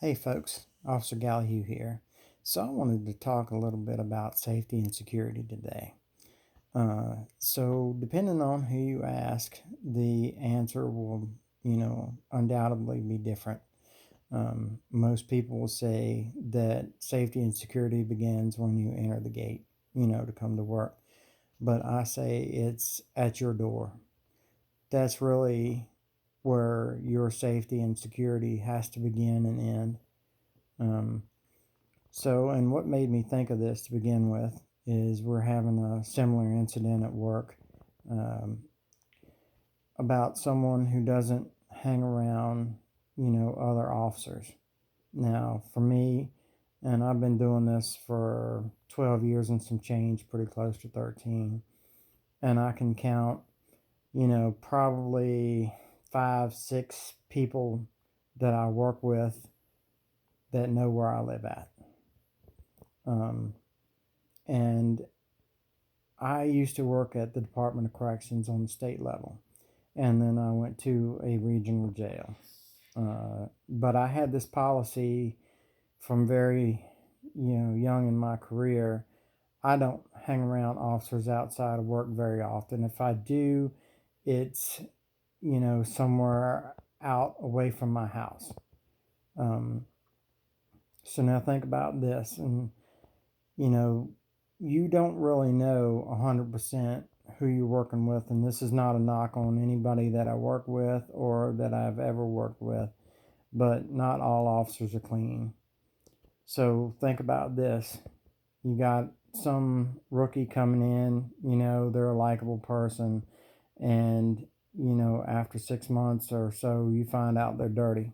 Hey folks, Officer Gallahue here. So I wanted to talk a little bit about safety and security today. So depending on who you ask, the answer will, undoubtedly be different. Most people will say that safety and security begins when you enter the gate, to come to work. But I say it's at your door. That's really where your safety and security has to begin and end. Um, and what made me think of this to begin with is we're having a similar incident at work um, about someone who doesn't hang around, other officers. Now, for me, and I've been doing this for 12 years and some change, pretty close to 13, and I can count, probably 5, 6 people that I work with that know where I live at. Um, and I used to work at the Department of Corrections on the state level, and then I went to a regional jail. But I had this policy from very, young in my career. I don't hang around officers outside of work very often. If I do, it's, somewhere out away from my house. Um, so now think about this, and you know, you don't really know 100% who you're working with. And this is not a knock on anybody that I work with or that I've ever worked with, but not all officers are clean. So think about this. You got some rookie coming in, they're a likable person, and, after 6 months or so, you find out they're dirty.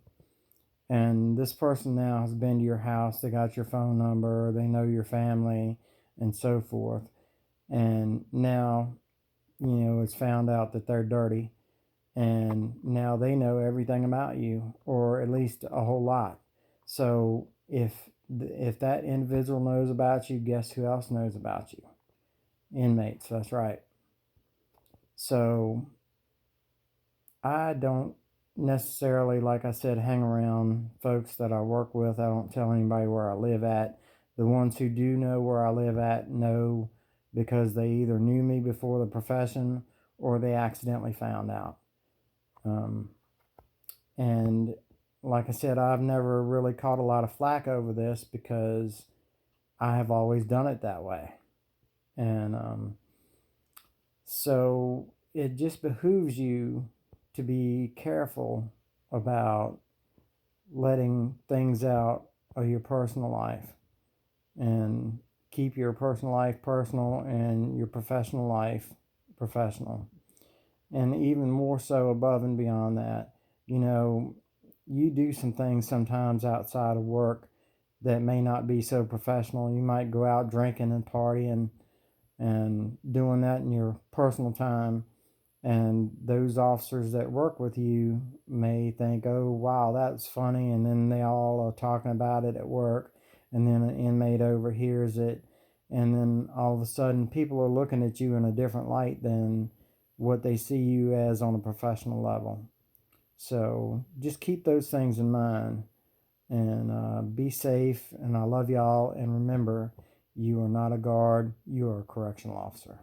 And this person now has been to your house, they got your phone number, they know your family, and so forth. And now, it's found out that they're dirty, and now they know everything about you, or at least a whole lot. So if that individual knows about you, guess who else knows about you? Inmates, that's right. So I don't necessarily, like I said, hang around folks that I work with. I don't tell anybody where I live at. The ones who do know where I live at know because they either knew me before the profession or they accidentally found out. Um, and like I said, I've never really caught a lot of flack over this because I have always done it that way. And so it just behooves you to be careful about letting things out of your personal life and keep your personal life personal and your professional life professional. And even more so above and beyond that, you do some things sometimes outside of work that may not be so professional. You might go out drinking and partying and doing that in your personal time, and those officers that work with you may think, oh wow, that's funny, and then they all are talking about it at work, and then an inmate overhears it, and then all of a sudden people are looking at you in a different light than what they see you as on a professional level. So just keep those things in mind, and be safe, and I love y'all, and remember, you are not a guard, you are a correctional officer.